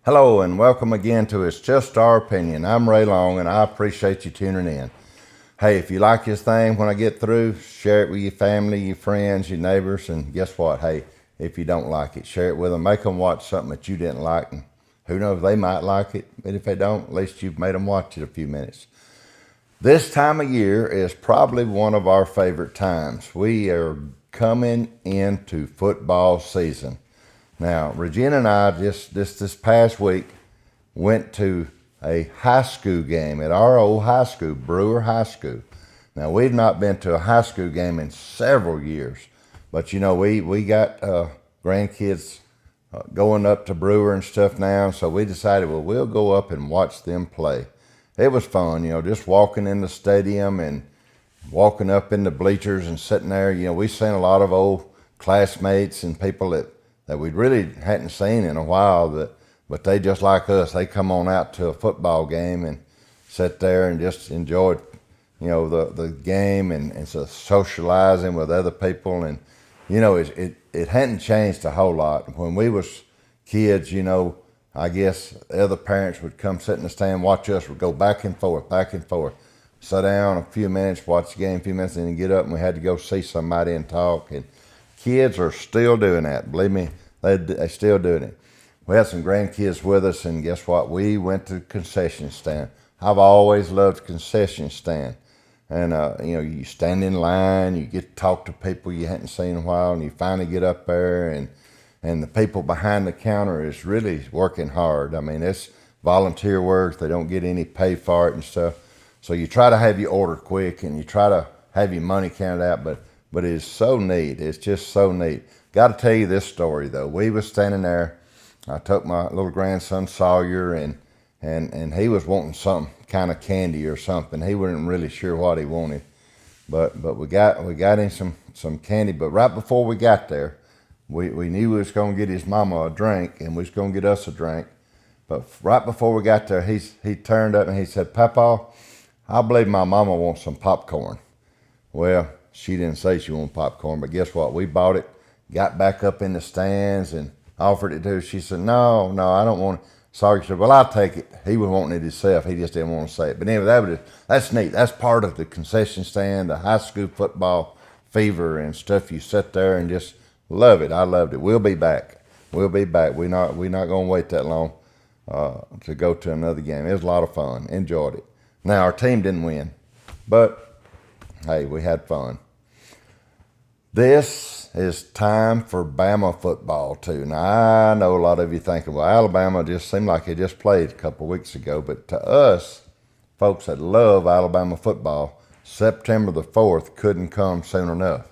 Hello and welcome again to It's Just Our Opinion. I'm Ray Long and I appreciate you tuning in. Hey, if you like this thing when I get through, share it with your family, your friends, your neighbors, and guess what? Hey, if you don't like it, share it with them. Make them watch something that you didn't like, and who knows, they might like it, but if they don't, at least you've made them watch it a few minutes. This time of year is probably one of our favorite times. We are coming into football season. Now, Regina and I just this past week went to a high school game at our old high school, Brewer High School. Now, we've not been to a high school game in several years, but we got grandkids going up to Brewer and stuff now, so we decided, well, we'll go up and watch them play. It was fun, just walking in the stadium and walking up in the bleachers and sitting there. We seen a lot of old classmates and people that we really hadn't seen in a while, but they just like us. They come on out to a football game and sit there and just enjoy, the game and so socializing with other people. And, it hadn't changed a whole lot. When we was kids, I guess other parents would come sit in the stand, watch us, would go back and forth, sit down a few minutes, watch the game a few minutes, and then get up and we had to go see somebody and talk. And kids are still doing that. Believe me, they're still doing it. We had some grandkids with us, and guess what? We went to the concession stand. I've always loved concession stand. And, you stand in line, you get to talk to people you hadn't seen in a while, and you finally get up there, and the people behind the counter is really working hard. I mean, it's volunteer work. They don't get any pay for it and stuff. So you try to have your order quick, and you try to have your money counted out, but it is so neat. It's just so neat. Got to tell you this story, though. We was standing there. I took my little grandson, Sawyer, and he was wanting some kind of candy or something. He wasn't really sure what he wanted. But we got him some candy. But right before we got there, we knew we was going to get his mama a drink, and we was going to get us a drink. But right before we got there, he turned up and he said, "Papa, I believe my mama wants some popcorn." Well, she didn't say she wanted popcorn, but guess what? We bought it, got back up in the stands, and offered it to her. She said, no, I don't want it. Sorry, said, well, I'll take it. He was wanting it himself. He just didn't want to say it. But anyway, that's neat. That's part of the concession stand, the high school football fever and stuff. You sit there and just love it. I loved it. We'll be back. We're not going to wait that long to go to another game. It was a lot of fun. Enjoyed it. Now, our team didn't win, but hey, we had fun. This is time for Bama football, too. Now, I know a lot of you thinking, well, Alabama just seemed like it just played a couple of weeks ago. But to us, folks that love Alabama football, September the 4th couldn't come soon enough.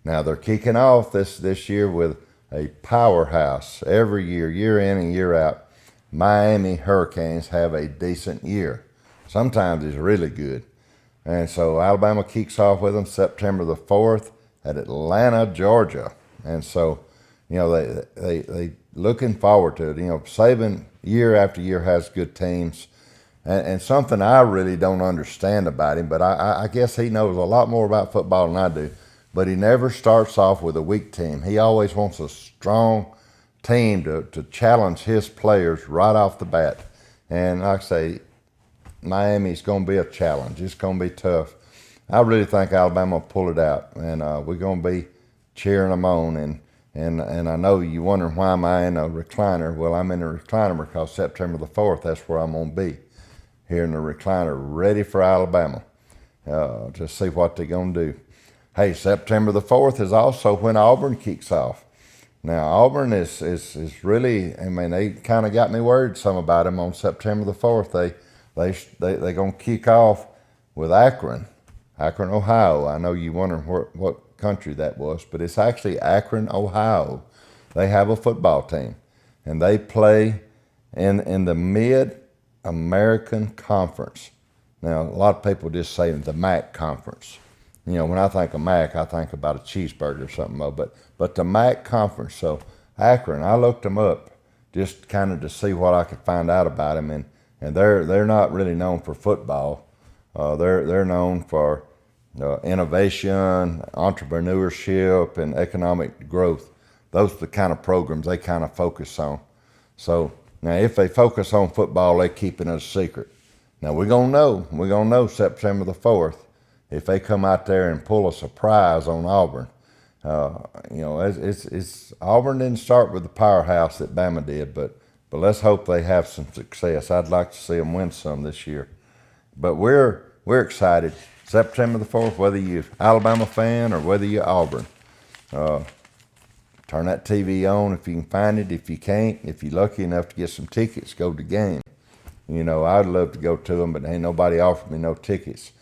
Now, they're kicking off this year with a powerhouse. Every year in and year out, Miami Hurricanes have a decent year. Sometimes it's really good. And so Alabama kicks off with them September the 4th. At Atlanta, Georgia. And so, they looking forward to it. Saban year after year has good teams. And something I really don't understand about him, but I guess he knows a lot more about football than I do. But he never starts off with a weak team. He always wants a strong team to challenge his players right off the bat. And like I say, Miami's going to be a challenge. It's going to be tough. I really think Alabama will pull it out, and we're going to be cheering them on. And I know you're wondering, why am I in a recliner? Well, I'm in a recliner because September the 4th, that's where I'm going to be, here in the recliner, ready for Alabama to see what they're going to do. Hey, September the 4th is also when Auburn kicks off. Now, Auburn is really, they kind of got me worried some about them on September the 4th. They're going to kick off with Akron, Ohio. I know you're wondering what country that was, but it's actually Akron, Ohio. They have a football team, and they play in the Mid-American Conference. Now, a lot of people just say the MAC Conference. When I think of MAC, I think about a cheeseburger or something, but the MAC Conference. So Akron, I looked them up just kind of to see what I could find out about them, and they're not really known for football. They're known for innovation, entrepreneurship, and economic growth. Those are the kind of programs they kind of focus on. So Now, if they focus on football, they're keeping it a secret. Now, we're going to know. We're going to know September the 4th if they come out there and pull a surprise on Auburn. It's Auburn didn't start with the powerhouse that Bama did, but let's hope they have some success. I'd like to see them win some this year. But we're excited. September the 4th, whether you're Alabama fan or whether you're Auburn. Turn that TV on if you can find it. If you can't, if you're lucky enough to get some tickets, go to the game. I'd love to go to them, but ain't nobody offered me no tickets.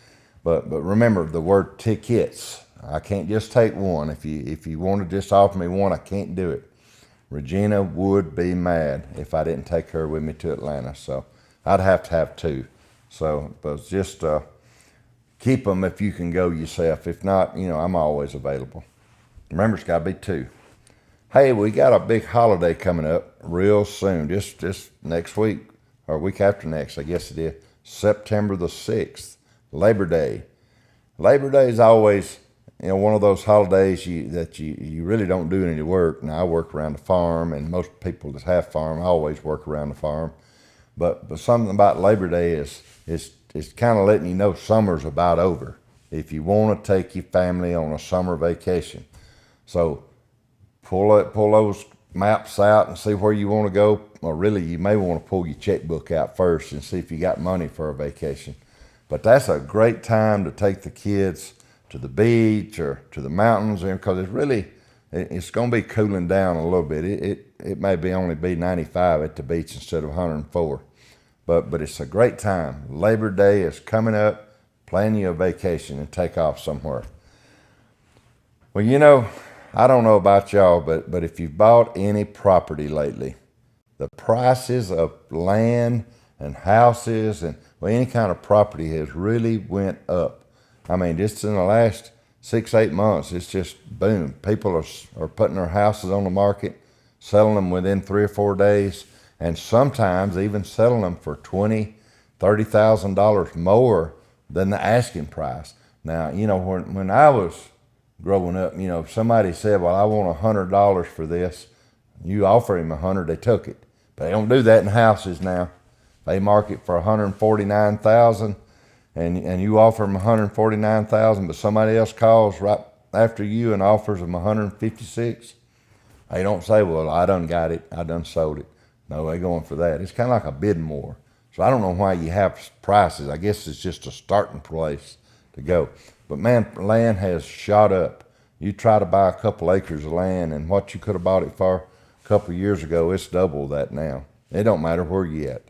But remember the word tickets. I can't just take one. If you want to just offer me one, I can't do it. Regina would be mad if I didn't take her with me to Atlanta. So I'd have to have two. So, but just keep them if you can go yourself. If not, I'm always available. Remember, it's got to be two. Hey, we got a big holiday coming up real soon, just next week, or week after next, I guess it is, September the 6th, Labor Day. Labor Day is always, one of those holidays that you really don't do any work. Now, I work around the farm, and most people that have farm always work around the farm. But something about Labor Day is kind of letting you know summer's about over if you want to take your family on a summer vacation. So pull those maps out and see where you want to go. Or really, you may want to pull your checkbook out first and see if you got money for a vacation. But that's a great time to take the kids to the beach or to the mountains, because it's going to be cooling down a little bit. It may only be 95 at the beach instead of 104. But it's a great time. Labor Day is coming up. Plan you a vacation and take off somewhere. Well, I don't know about y'all, but if you've bought any property lately, the prices of land and houses and any kind of property has really went up. I mean, just in the last 6-8 months, it's just boom. People are putting their houses on the market, selling them within 3 or 4 days, and sometimes even selling them for $20,000, $30,000 more than the asking price. Now, when I was growing up, if somebody said, well, I want $100 for this, you offer him $100, they took it. But they don't do that in houses now. They market for $149,000, and you offer them $149,000, but somebody else calls right after you and offers them $156. They don't say, well, I done got it, I done sold it. No, they going for that. It's kind of like a bidding war. So I don't know why you have prices. I guess it's just a starting place to go. But man, land has shot up. You try to buy a couple acres of land, and what you could have bought it for a couple of years ago, it's double that now. It don't matter where you at.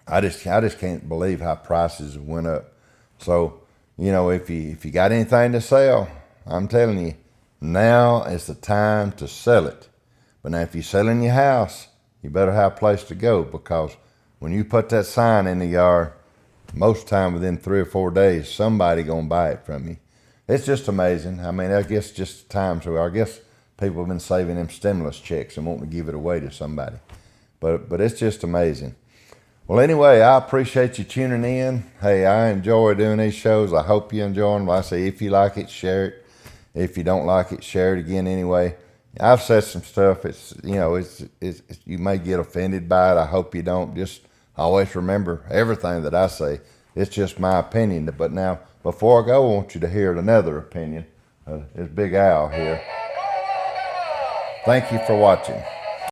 I just can't believe how prices went up. So, if you got anything to sell, I'm telling you, now is the time to sell it. But now, if you're selling your house, you better have a place to go, because when you put that sign in the yard, most time within 3 or 4 days, somebody gonna buy it from you. It's just amazing. I mean, I guess just times where I guess people have been saving them stimulus checks and wanting to give it away to somebody. But it's just amazing. Well, anyway, I appreciate you tuning in. Hey, I enjoy doing these shows. I hope you enjoy them. Like I say, if you like it, share it. If you don't like it, share it again anyway. I've said some stuff. It's you may get offended by it. I hope you don't. Just always remember everything that I say. It's just my opinion. But now, before I go, I want you to hear another opinion. It's Big Al here. Thank you for watching.